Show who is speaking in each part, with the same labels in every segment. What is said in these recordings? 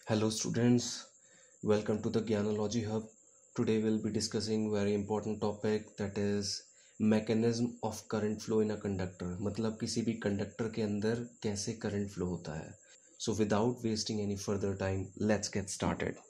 Speaker 1: Hello students, welcome to the Gyanology Hub. Today we'll be discussing very important topic that is mechanism of current flow in a conductor. मतलब किसी भी conductor के अंदर कैसे current flow होता है. So without wasting any further time, let's get started.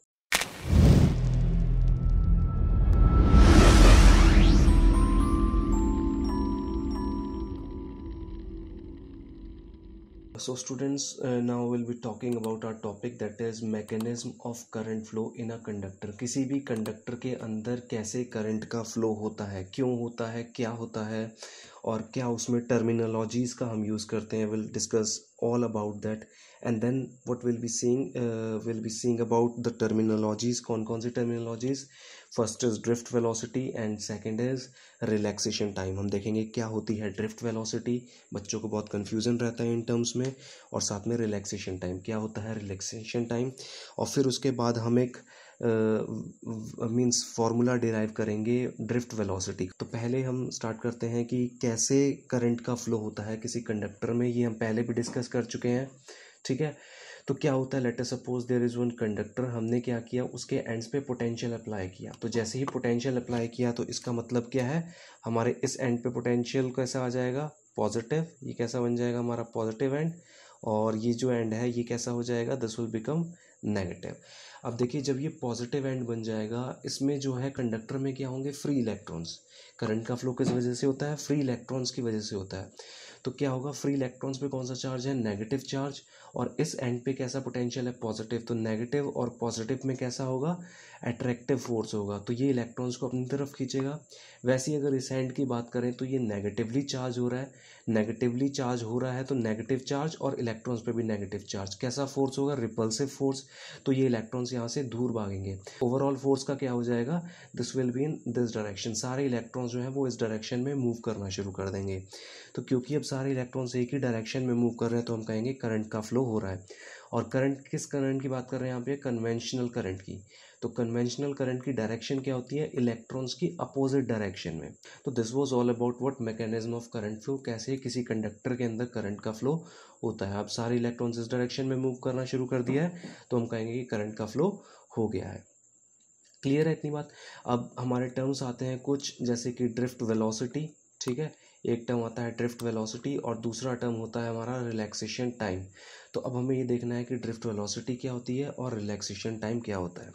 Speaker 1: So students, now we'll be talking about our topic that is mechanism of current flow in a conductor. किसी भी कंडक्टर के अंदर कैसे करंट का flow होता है, क्यों होता है, क्या होता है और क्या उसमें टर्मिनोलॉजीज का हम यूज़ करते हैं. Will discuss all about that and then what we'll be seeing about the terminologies. कौन सी terminologies? First is drift velocity and second is relaxation time. हम देखेंगे क्या होती है ड्रिफ्ट वेलोसिटी, बच्चों को बहुत कन्फ्यूजन रहता है इन टर्म्स में, और साथ में रिलैक्सेशन टाइम, क्या होता है रिलैक्सेशन टाइम. और फिर उसके बाद हम एक मीन्स फार्मूला डिराइव करेंगे ड्रिफ्ट वेलोसिटी. तो पहले हम स्टार्ट करते हैं कि कैसे करंट का फ्लो होता है किसी कंडक्टर में. ये हम पहले भी डिस्कस कर चुके हैं, ठीक है. तो क्या होता है, let us suppose there is one conductor. हमने क्या किया, उसके एंड्स पे पोटेंशियल अप्लाई किया. तो जैसे ही पोटेंशियल अप्लाई किया तो इसका मतलब क्या है, हमारे इस एंड पे पोटेंशियल कैसा आ जाएगा, पॉजिटिव. ये कैसा बन जाएगा हमारा पॉजिटिव एंड, और ये जो एंड है ये कैसा हो जाएगा, दिस विल बिकम नेगेटिव. अब देखिए जब ये पॉजिटिव एंड बन जाएगा, इसमें जो है कंडक्टर में क्या होंगे, फ्री इलेक्ट्रॉन्स. करंट का फ्लो किस वजह से होता है, फ्री इलेक्ट्रॉन्स की वजह से होता है. तो क्या होगा, फ्री इलेक्ट्रॉन्स पे कौन सा चार्ज है, नेगेटिव चार्ज, और इस एंड पे कैसा पोटेंशियल है, पॉजिटिव. तो नेगेटिव और पॉजिटिव में कैसा होगा, अट्रैक्टिव फोर्स होगा. तो ये इलेक्ट्रॉन्स को अपनी तरफ खींचेगा. वैसे ही अगर इस एंड की बात करें तो ये नेगेटिवली चार्ज हो रहा है. नेगेटिवली चार्ज हो रहा है तो नेगेटिव चार्ज और इलेक्ट्रॉन्स पे भी नेगेटिव चार्ज. कैसा फोर्स होगा, रिपल्सिव फोर्स. तो ये इलेक्ट्रॉन्स यहाँ से दूर भागेंगे. ओवरऑल फोर्स का क्या हो जाएगा, this will be in this direction. सारे इलेक्ट्रॉन्स जो है वो इस डायरेक्शन में मूव करना शुरू कर देंगे. तो क्योंकि अब सारे इलेक्ट्रॉन्स एक ही डायरेक्शन में मूव कर रहे हैं तो हम कहेंगे करंट का फ्लो हो रहा है. और करंट, किस करंट की बात कर रहे हैं यहाँ पे, कन्वेंशनल करंट की. तो कन्वेंशनल करंट की डायरेक्शन क्या होती है, इलेक्ट्रॉन्स की अपोजिट डायरेक्शन में. तो this was all about what mechanism of current flow, कैसे किसी कंडक्टर के अंदर करंट का फ्लो होता है. अब सारे इलेक्ट्रॉन्स इस डायरेक्शन में मूव करना शुरू कर दिया है तो हम कहेंगे कि करंट का फ्लो हो गया है. क्लियर है इतनी बात. अब हमारे टर्म्स आते हैं कुछ, जैसे कि ड्रिफ्ट वेलोसिटी, ठीक है. एक टर्म आता है ड्रिफ्ट वेलोसिटी और दूसरा टर्म होता है हमारा रिलैक्सेशन टाइम. तो अब हमें ये देखना है कि ड्रिफ्ट वेलोसिटी क्या होती है और रिलैक्सेशन टाइम क्या होता है.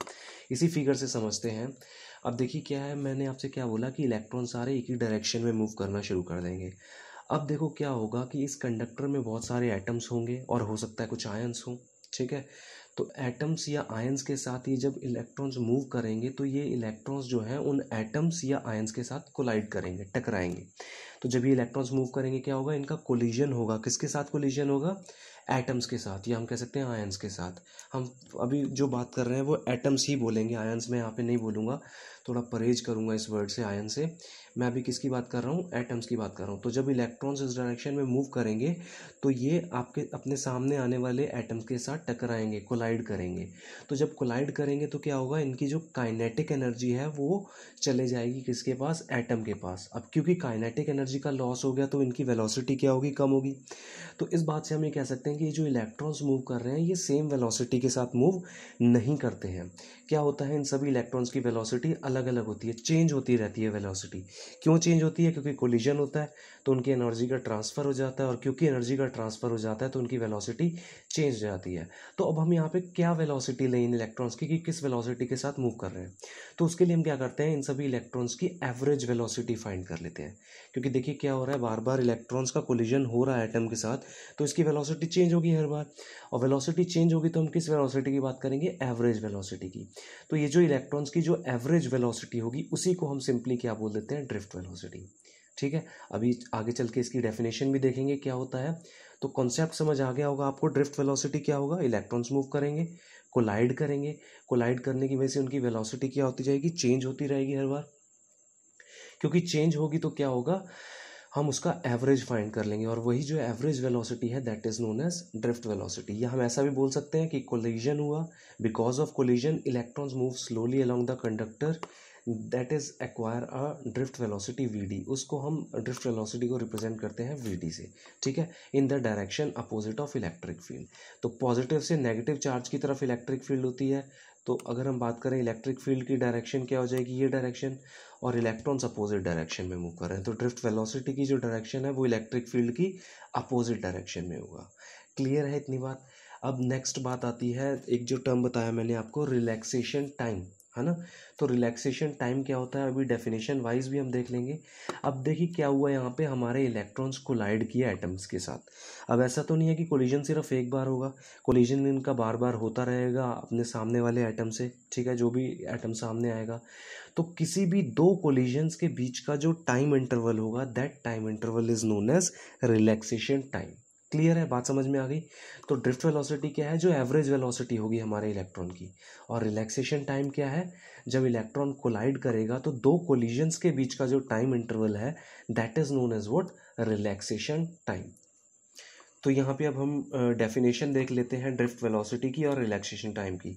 Speaker 1: इसी फिगर से समझते हैं. अब देखिए क्या है, मैंने आपसे क्या बोला कि इलेक्ट्रॉन सारे एक ही डायरेक्शन में मूव करना शुरू कर देंगे. अब देखो क्या होगा कि इस कंडक्टर में बहुत सारे एटम्स होंगे और हो सकता है कुछ आयंस हों, ठीक है. तो एटम्स या आयंस के साथ ये जब इलेक्ट्रॉन्स मूव करेंगे तो ये इलेक्ट्रॉन्स जो हैं उन एटम्स या आयंस के साथ कोलाइड करेंगे, टकराएंगे. तो जब ये इलेक्ट्रॉन्स मूव करेंगे क्या होगा, इनका कोलिजन होगा. किसके साथ कोलिजन होगा, एटम्स के साथ, या हम कह सकते हैं आयंस के साथ. हम अभी जो बात कर रहे हैं वो एटम्स ही बोलेंगे, आयंस में यहाँ पे नहीं बोलूँगा. थोड़ा परहेज करूँगा इस वर्ड से, आयन से. मैं अभी किसकी बात कर रहा हूँ, एटम्स की बात कर रहा हूँ. तो जब इलेक्ट्रॉन्स इस डायरेक्शन में मूव करेंगे तो ये आपके अपने सामने आने वाले एटम्स के साथ टकराएंगे, कोलाइड करेंगे. तो जब कोलाइड करेंगे तो क्या होगा, इनकी जो काइनेटिक एनर्जी है वो चले जाएगी किसके पास, एटम के पास. अब क्योंकि काइनेटिक एनर्जी का लॉस हो गया तो इनकी वेलोसिटी क्या होगी, कम होगी. तो इस बात से हम ये कह सकते हैं कि ये जो इलेक्ट्रॉन्स मूव कर रहे हैं ये सेम वेलोसिटी के साथ मूव नहीं करते हैं. क्या होता है, इन सभी इलेक्ट्रॉन्स की वेलोसिटी अलग अलग होती है, चेंज होती रहती है वेलोसिटी. क्यों चेंज होती है, क्योंकि कोलिजन होता है तो उनकी एनर्जी का ट्रांसफ़र हो जाता है, और क्योंकि एनर्जी का ट्रांसफ़र हो जाता है तो उनकी वेलोसिटी चेंज हो जाती है. तो अब हम यहाँ पे क्या वेलोसिटी लें इन इलेक्ट्रॉन्स की, कि किस वेलोसिटी के साथ मूव कर रहे हैं. तो उसके लिए हम क्या करते हैं, इन सभी इलेक्ट्रॉन्स की एवरेज वेलोसिटी फाइंड कर लेते हैं. क्योंकि देखिए क्या हो रहा है, बार बार इलेक्ट्रॉन्स का कोलिजन हो रहा है एटम के साथ, तो इसकी वेलोसिटी चेंज होगी हर बार. और वेलोसिटी चेंज होगी तो हम किस वेलोसिटी की बात करेंगे, एवरेज वेलोसिटी की. तो ये जो इलेक्ट्रॉन्स की जो एवरेज वेलोसिटी होगी उसी को हम सिंपली क्या बोल देते हैं, ड्रिफ्ट वेलोसिटी. ठीक है. अभी आगे चल के इसकी डेफिनेशन भी देखेंगे क्या होता है. तो कॉन्सेप्ट समझ आ गया होगा आपको. ड्रिफ्ट वेलोसिटी क्या होगा, इलेक्ट्रॉन्स मूव करेंगे, कोलाइड करेंगे, कोलाइड करने की वजह से उनकी वेलोसिटी क्या होती जाएगी, चेंज होती रहेगी हर बार. क्योंकि चेंज होगी तो क्या होगा, हम उसका एवरेज फाइंड कर लेंगे, और वही जो एवरेज वेलोसिटी है that is known as drift velocity. या हम ऐसा भी बोल सकते हैं कि कोलिजन हुआ, because of collision electrons move slowly along the conductor, that is acquire a drift velocity V, उसको हम ड्रिफ्ट वेलोसिटी को रिप्रेजेंट करते हैं वी से, ठीक है, in the direction opposite of electric field. तो पॉजिटिव से नेगेटिव चार्ज की तरफ इलेक्ट्रिक फील्ड होती है, तो अगर हम बात करें इलेक्ट्रिक फील्ड की डायरेक्शन क्या हो जाएगी, ये डायरेक्शन, और इलेक्ट्रॉन्स अपोजिट डायरेक्शन में मूव कर रहे हैं, तो ड्रिफ्ट वेलोसिटी की जो डायरेक्शन है वो इलेक्ट्रिक फील्ड की अपोजिट डायरेक्शन में होगा। क्लियर है इतनी बात। अब नेक्स्ट बात आती है, एक जो टर्म बताया मैंने आपको, रिलैक्सेशन टाइम, है ना। तो रिलैक्सेशन टाइम क्या होता है, अभी डेफिनेशन वाइज भी हम देख लेंगे। अब देखिए क्या हुआ यहाँ पे, हमारे इलेक्ट्रॉन्स कोलाइड किया एटम्स के साथ। अब ऐसा तो नहीं है कि कोलिजन सिर्फ एक बार होगा, कोलिजन इनका बार बार होता रहेगा अपने सामने वाले एटम से, ठीक है, जो भी एटम सामने आएगा। तो किसी भी दो कोलिजन्स के बीच का जो टाइम इंटरवल होगा, that time interval is known age relaxation time. Clear है, बात समझ में आ गई। तो ड्रिफ्ट वेलोसिटी क्या है, जो एवरेज वेलोसिटी होगी हमारे इलेक्ट्रॉन की, और रिलैक्सेशन टाइम क्या है, जब इलेक्ट्रॉन कोलाइड करेगा तो दो कोलिजन्स के बीच का जो टाइम इंटरवल है, that is known as what, relaxation time. तो यहाँ पे अब हम डेफिनेशन देख लेते हैं ड्रिफ्ट वेलोसिटी की और रिलैक्सेशन टाइम की।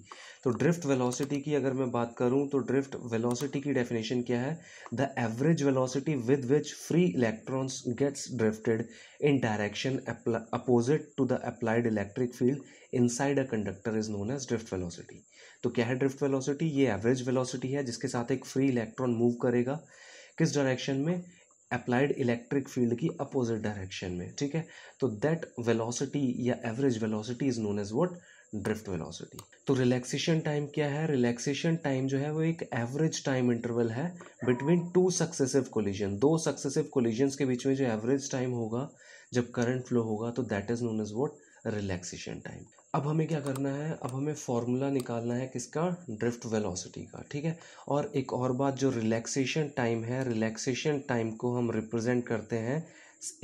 Speaker 1: तो ड्रिफ्ट वेलोसिटी की अगर मैं बात करूँ तो ड्रिफ्ट वेलोसिटी की डेफिनेशन क्या है, the average velocity with which free electrons gets drifted in direction opposite to the applied electric field inside a conductor is known as drift velocity. तो क्या है ड्रिफ्ट वेलोसिटी, ये एवरेज वेलोसिटी है जिसके साथ एक फ्री इलेक्ट्रॉन मूव करेगा, किस डायरेक्शन में, अप्लाइड इलेक्ट्रिक फील्ड की अपोजिट डायरेक्शन में, ठीक है। तो दैट वेलोसिटी या average velocity is known as what, drift velocity. तो रिलैक्सेशन टाइम क्या है, रिलैक्सेशन टाइम जो है वो एक एवरेज टाइम इंटरवल है बिटवीन टू सक्सेसिव कोलिजन, दो सक्सेसिव कोलिजन्स के बीच में जो एवरेज टाइम होगा जब करंट फ्लो होगा, तो that is known as what, relaxation time. अब हमें क्या करना है, अब हमें फॉर्मूला निकालना है किसका, ड्रिफ्ट वेलोसिटी का, ठीक है। और एक और बात, जो रिलैक्सेशन टाइम है, रिलैक्सेशन टाइम को हम रिप्रेजेंट करते हैं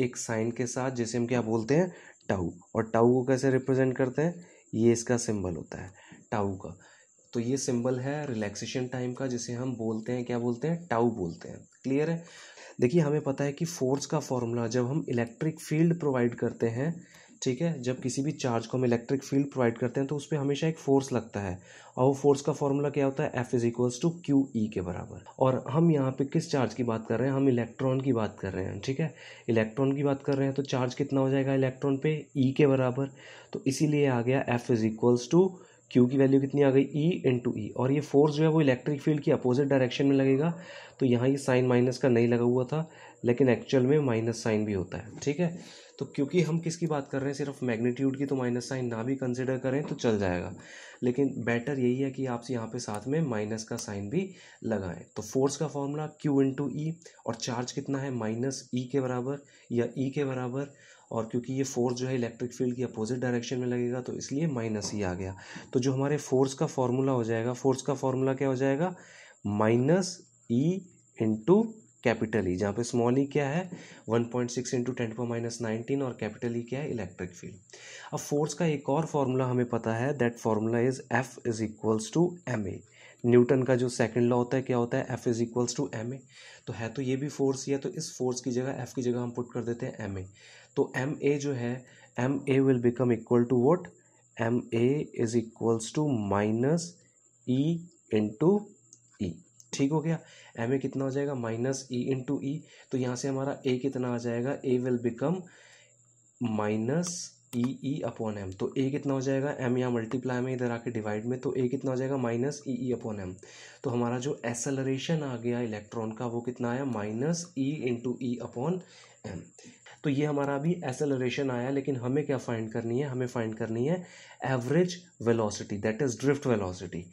Speaker 1: एक साइन के साथ, जिसे हम क्या बोलते हैं, टाउ। और टाउ को कैसे रिप्रेजेंट करते हैं, ये इसका सिंबल होता है टाउ का। तो ये सिंबल है रिलैक्सेशन टाइम का, जिसे हम बोलते हैं, क्या बोलते हैं, टाउ बोलते हैं। क्लियर है। देखिए हमें पता है कि फोर्स का फॉर्मूला, जब हम इलेक्ट्रिक फील्ड प्रोवाइड करते हैं, ठीक है, जब किसी भी चार्ज को हम इलेक्ट्रिक फील्ड प्रोवाइड करते हैं तो उस पर हमेशा एक फोर्स लगता है, और वो फोर्स का फॉर्मूला क्या होता है, F is equals to Q E के बराबर। और हम यहाँ पे किस चार्ज की बात कर रहे हैं, हम इलेक्ट्रॉन की बात कर रहे हैं, ठीक है, इलेक्ट्रॉन की बात कर रहे हैं, तो चार्ज कितना हो जाएगा इलेक्ट्रॉन पे, ई के बराबर। तो इसीलिए आ गया F is equals to Q की वैल्यू कितनी आ गई, ई इंटू ई, और ये फोर्स जो है वो इलेक्ट्रिक फील्ड की अपोजिट डायरेक्शन में लगेगा। तो यहाँ ये साइन माइनस का नहीं लगा हुआ था, लेकिन एक्चुअल में माइनस साइन भी होता है, ठीक है। तो क्योंकि हम किसकी बात कर रहे हैं, सिर्फ मैग्नीट्यूड की, तो माइनस साइन ना भी कंसिडर करें तो चल जाएगा, लेकिन बेटर यही है कि आप यहाँ पे साथ में माइनस का साइन भी लगाएं। तो फोर्स का फॉर्मूला क्यू इंटू ई, और चार्ज कितना है, माइनस ई के बराबर या ई के बराबर, और क्योंकि ये फोर्स जो है इलेक्ट्रिक फील्ड की अपोजिट डायरेक्शन में लगेगा तो इसलिए माइनस ही आ गया। तो जो हमारे फोर्स का फॉर्मूला हो जाएगा, फोर्स का फॉर्मूला क्या हो जाएगा, minus E into capital E, जहाँ पे स्मॉल ई क्या है 1.6 इंटू 10⁻⁹ और कैपिटल ई क्या है, इलेक्ट्रिक फील्ड। अब फोर्स का एक और फॉर्मूला हमें पता है, that formula is F is equals to M A. Newton का जो सेकंड लॉ होता है क्या होता है, F is equals to M A. तो है तो ये भी फोर्स ही है, तो इस फोर्स की जगह, एफ की जगह हम पुट कर देते हैं एम ए। तो एम ए जो है, M A will become equal to what, M A is equals to minus E into E. ठीक हो गया। एम ए कितना हो जाएगा, माइनस ई इंटू ई। तो यहाँ से हमारा ए कितना आ जाएगा, A will become minus E E upon M. तो ए कितना हो जाएगा, एम यहाँ मल्टीप्लाई में, इधर आके डिवाइड में, तो ए कितना हो जाएगा, minus E E upon M. तो हमारा जो एसेलरेशन आ गया इलेक्ट्रॉन का, वो कितना आया, minus E into E upon M. तो ये हमारा अभी एसेलरेशन आया, लेकिन हमें क्या फाइंड करनी है, हमें फाइंड करनी है average velocity, that is drift velocity.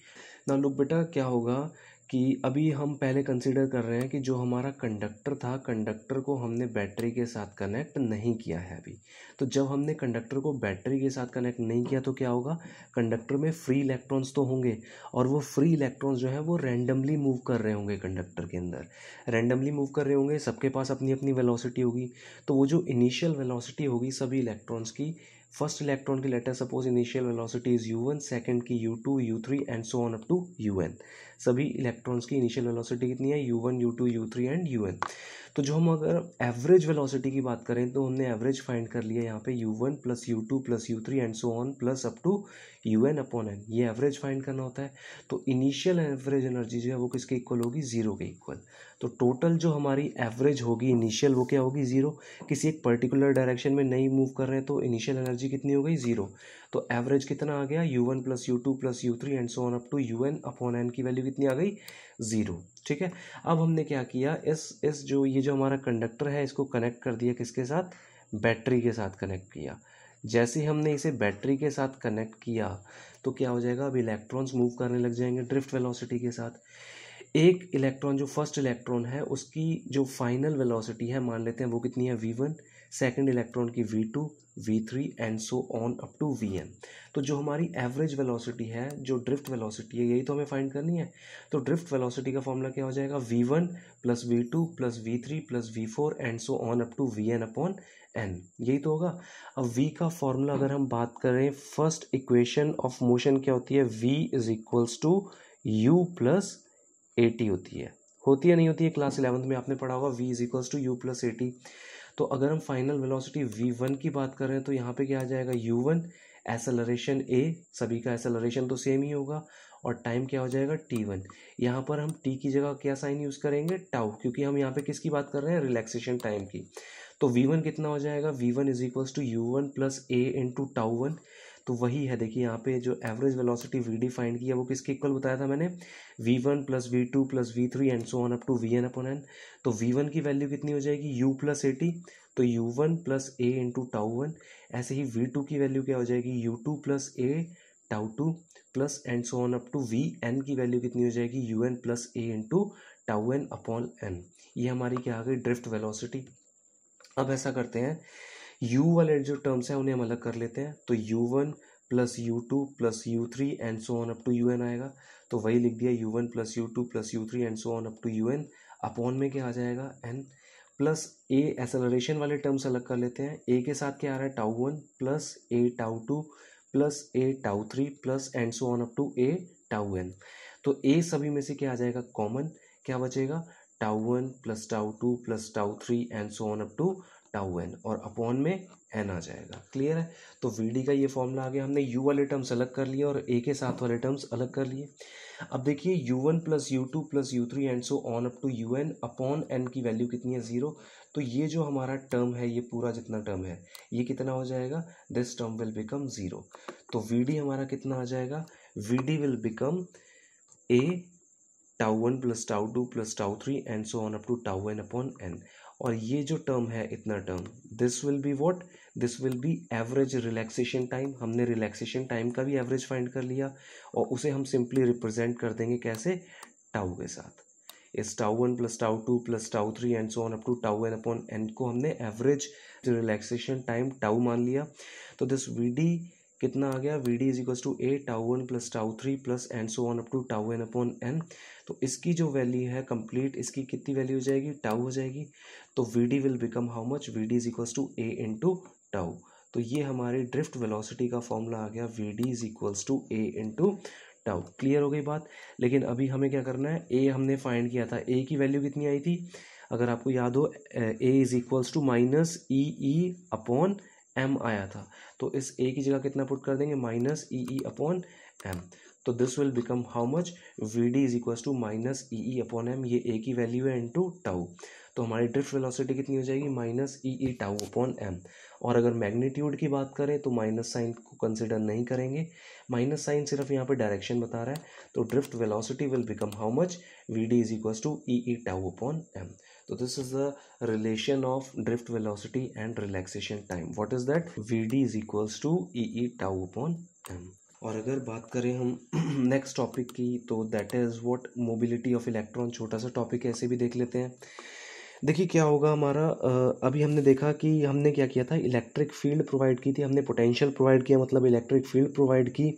Speaker 1: ना लुक बेटा, क्या होगा कि अभी हम पहले कंसीडर कर रहे हैं कि जो हमारा कंडक्टर था, कंडक्टर को हमने बैटरी के साथ कनेक्ट नहीं किया है अभी। तो जब हमने कंडक्टर को बैटरी के साथ कनेक्ट नहीं किया तो क्या होगा, कंडक्टर में फ्री इलेक्ट्रॉन्स तो होंगे, और वो फ्री इलेक्ट्रॉन्स जो है वो रैंडमली मूव कर रहे होंगे कंडक्टर के अंदर, रैंडमली मूव कर रहे होंगे, सबके पास अपनी अपनी वेलोसिटी होगी। तो वो जो इनिशियल वेलोसिटी होगी सभी इलेक्ट्रॉन्स की, फर्स्ट इलेक्ट्रॉन की later suppose initial velocity is u1, second की u2, u3 and so on up to un। सभी इलेक्ट्रॉन्स की इनिशियल वेलोसिटी कितनी है, u1, u2, u3 and un। तो जो हम अगर एवरेज वेलोसिटी की बात करें तो हमने एवरेज फाइंड कर लिया यहाँ पे u1 plus u2 plus u3 and so on plus up to un upon n, ये एवरेज फाइंड करना होता है। तो इनिशियल एवरेज एनर्जी जो है वो किसके इक्वल होगी, जीरो के इक्वल। तो टोटल जो हमारी एवरेज होगी इनिशियल वो क्या होगी, जीरो। किसी एक पर्टिकुलर डायरेक्शन में नहीं मूव कर रहे हैं तो इनिशियल एनर्जी कितनी हो गई, जीरो। तो एवरेज कितना आ गया, u1 plus u2 plus u3 and so on up to un upon n की वैल्यू कितनी आ गई, जीरो। ठीक है, अब हमने क्या किया, इस जो ये जो हमारा कंडक्टर है इसको कनेक्ट कर दिया किसके साथ, बैटरी के साथ कनेक्ट किया। जैसे ही हमने इसे बैटरी के साथ कनेक्ट किया तो क्या हो जाएगा, अब इलेक्ट्रॉन्स मूव करने लग जाएंगे ड्रिफ्ट वेलोसिटी के साथ। एक इलेक्ट्रॉन जो फर्स्ट इलेक्ट्रॉन है उसकी जो फाइनल वेलोसिटी है मान लेते हैं वो कितनी है, v1, सेकंड इलेक्ट्रॉन की v2, v3 and so on up to vn। तो जो हमारी एवरेज वेलोसिटी है, जो ड्रिफ्ट वेलोसिटी है, यही तो हमें फाइंड करनी है। तो ड्रिफ्ट वेलोसिटी का फॉर्मूला क्या हो जाएगा, v1 plus v2 plus v3 plus v4 and so on up to vn upon n, यही तो होगा। अब v का फॉर्मूला अगर हम बात करें, फर्स्ट इक्वेशन ऑफ मोशन क्या होती है, v is equals to u plus AT होती है नहीं होती है, क्लास 11th में आपने पढ़ा होगा, v is equals to U plus AT. तो अगर हम फाइनल वेलोसिटी v1 की बात कर रहे हैं तो यहाँ पे क्या आ जाएगा, u1, एसेलरेशन a, सभी का एसेलरेशन तो सेम ही होगा, और टाइम क्या हो जाएगा, t1। यहाँ पर हम t की जगह क्या साइन यूज़ करेंगे, टाउ, क्योंकि हम यहाँ पे किसकी बात कर रहे हैं, रिलैक्सेशन टाइम की। तो v1 कितना हो जाएगा, v1 is equals to u1 plus a into tau one. तो वही है, देखिए यहाँ पे जो एवरेज वेलोसिटी vd फाइंड किया वो किसके इक्वल बताया था मैंने, v1 plus v2 plus v3 and so on up to vn upon n। तो v1 की वैल्यू कितनी हो जाएगी, u प्लस एटी, तो u1 plus a into tau one. ऐसे ही v2 की वैल्यू क्या हो जाएगी, u2 plus a tau two plus and so on up to vn की वैल्यू कितनी हो जाएगी, un plus a into tau N upon n। ये हमारी क्या आ गई, ड्रिफ्ट वेलोसिटी। अब ऐसा करते हैं, u वाले जो टर्म्स हैं उन्हें हम अलग कर लेते हैं। तो u1 plus u2 plus u3 and so on up to un आएगा। तो वही लिख दिया, u1 plus u2 plus u3 and so on up to un upon में क्या आ जाएगा, n प्लस a, एसेलरेशन वाले टर्म्स अलग कर लेते हैं। a के साथ क्या आ रहा है, tau one plus a tau two plus a tau three plus and so on up to a tau n। तो a सभी में से क्या आ जाएगा, कॉमन, क्या बचेगा, tau one plus tau two plus tau three and so on up to tau N, और अपॉन में एन आ जाएगा। क्लियर है, तो vd का ये फॉर्मूला आ गया। हमने u वाले टर्म्स अलग कर लिए और a के साथ वाले टर्म्स अलग कर लिए। अब देखिए u1 plus u2 plus u3 and so on up to un upon n की वैल्यू कितनी है, जीरो। तो ये जो हमारा टर्म है, ये पूरा जितना टर्म है ये कितना हो जाएगा, this term will become zero. तो vd हमारा कितना आ जाएगा, vd will become a tau one plus tau two plus tau three and so on up to tau N upon N. और ये जो टर्म है, इतना term, this will be what, this will be average relaxation time. हमने relaxation time का भी average find कर लिया और उसे हम सिंपली रिप्रेजेंट कर देंगे कैसे, टाउ के साथ। इस tau one plus tau two plus tau three and so on up to tau N upon N को हमने एवरेज रिलैक्सेशन टाइम टाउ मान लिया। तो दिस vd कितना आ गया, vd is equal to a tau one plus tau three plus and so on up to tau N upon N. तो इसकी जो वैल्यू है कंप्लीट, इसकी कितनी वैल्यू हो जाएगी, टाउ हो जाएगी। तो vd will become how much, vd is equal to a into tau. तो ये हमारी ड्रिफ्ट वेलोसिटी का फॉर्मूला आ गया, vd is equals to a into tau. Clear हो गई बात। लेकिन अभी हमें क्या करना है, a हमने फाइंड किया था, a की वैल्यू कितनी आई थी, अगर आपको याद हो, a is equals to minus E E upon m आया था। तो इस a की जगह कितना पुट कर देंगे, minus E E upon m। तो this will become how much, vd is equal to minus E E upon M, ये a की वैल्यू है इंटू टाउ। तो हमारी ड्रिफ्ट वेलोसिटी कितनी हो जाएगी, minus E E tau upon M. और अगर मैग्नीट्यूड की बात करें तो माइनस साइन को कंसिडर नहीं करेंगे, माइनस साइन सिर्फ यहाँ पे डायरेक्शन बता रहा है। तो drift velocity will become how much, vd is equal to E E tau upon M. तो this is the relation of drift velocity and relaxation time. What is that, vd is equals to E E tau upon M. और अगर बात करें हम next topic की, तो that is what, mobility of electron. छोटा सा टॉपिक ऐसे भी देख लेते हैं। देखिए क्या होगा हमारा, अभी हमने देखा कि हमने क्या किया था, इलेक्ट्रिक फील्ड प्रोवाइड की थी, हमने पोटेंशियल प्रोवाइड किया, मतलब इलेक्ट्रिक फील्ड प्रोवाइड की।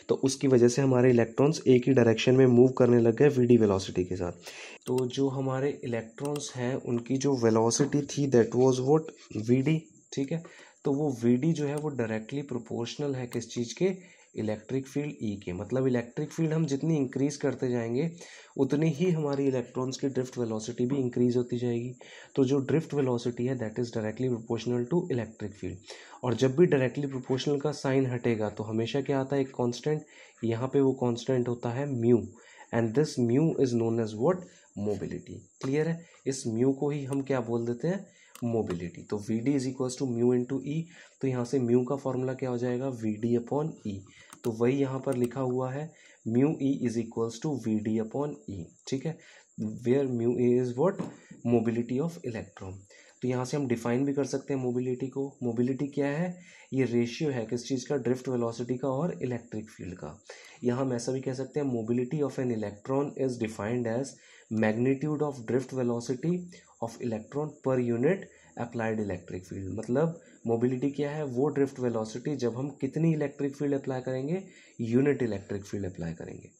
Speaker 1: तो उसकी वजह से हमारे इलेक्ट्रॉन्स एक ही डायरेक्शन में मूव करने लग गए vd वेलोसिटी के साथ। तो जो हमारे इलेक्ट्रॉन्स हैं उनकी जो वेलोसिटी थी, दैट वाज व्हाट, vd। ठीक है, तो वो vd जो है वो डायरेक्टली प्रोपोर्शनल है किस चीज़ के, इलेक्ट्रिक फील्ड ई के, मतलब इलेक्ट्रिक फील्ड हम जितनी इंक्रीज करते जाएंगे उतनी ही हमारी इलेक्ट्रॉन्स की ड्रिफ्ट वेलोसिटी भी इंक्रीज होती जाएगी। तो जो ड्रिफ्ट वेलोसिटी है that is directly proportional to electric field. और जब भी डायरेक्टली प्रोपोर्शनल का साइन हटेगा तो हमेशा क्या आता है, एक कांस्टेंट, यहाँ पे वो कांस्टेंट होता है mu, and this mu is known as what, mobility. Clear है, इस म्यू को ही हम क्या बोल देते हैं, मोबिलिटी। तो V D is equals to mu into E, तो यहाँ से म्यू का फॉर्मूला क्या हो जाएगा, वी डी अपॉन ई। तो वही यहाँ पर लिखा हुआ है, mu E is equals to V D upon E, ठीक है, where mu E is what, mobility of electron. तो यहाँ से हम डिफाइन भी कर सकते हैं मोबिलिटी को। मोबिलिटी क्या है, ये रेशियो है किस चीज़ का, ड्रिफ्ट वेलोसिटी का और इलेक्ट्रिक फील्ड का। यहाँ हम ऐसा भी कह सकते हैं, mobility of an electron is defined as magnitude of drift velocity of electron per unit applied electric field. मतलब मोबिलिटी क्या है, वो ड्रिफ्ट वेलोसिटी जब हम कितनी इलेक्ट्रिक फील्ड अप्लाई करेंगे, यूनिट इलेक्ट्रिक फील्ड अप्लाई करेंगे।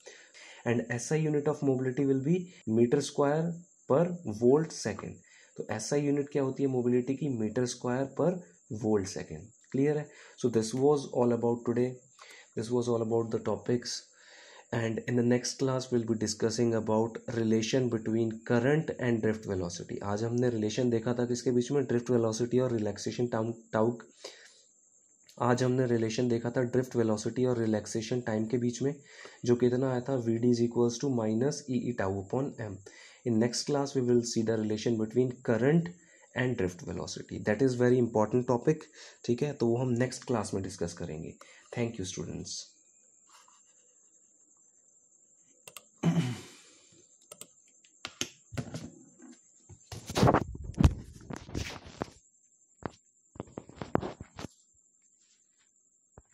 Speaker 1: And SI unit of mobility will be metre square per volt second. तो एसआई यूनिट क्या होती है मोबिलिटी की, metre square per volt second. Clear है, so this was all about today, this was all about the topics, and in the next class we'll be discussing about relation between current and drift velocity। आज हमने relation देखा था किसके बीच में, drift velocity और relaxation tau. आज हमने रिलेशन देखा था ड्रिफ्ट वेलोसिटी और रिलैक्सेशन टाइम के बीच में, जो कितना आया था, V D is equals to minus E E tau upon M. In next class we will see the relation between current and drift velocity, that is very important topic, ठीक है, तो वो हम नेक्स्ट क्लास में discuss करेंगे। Thank you students.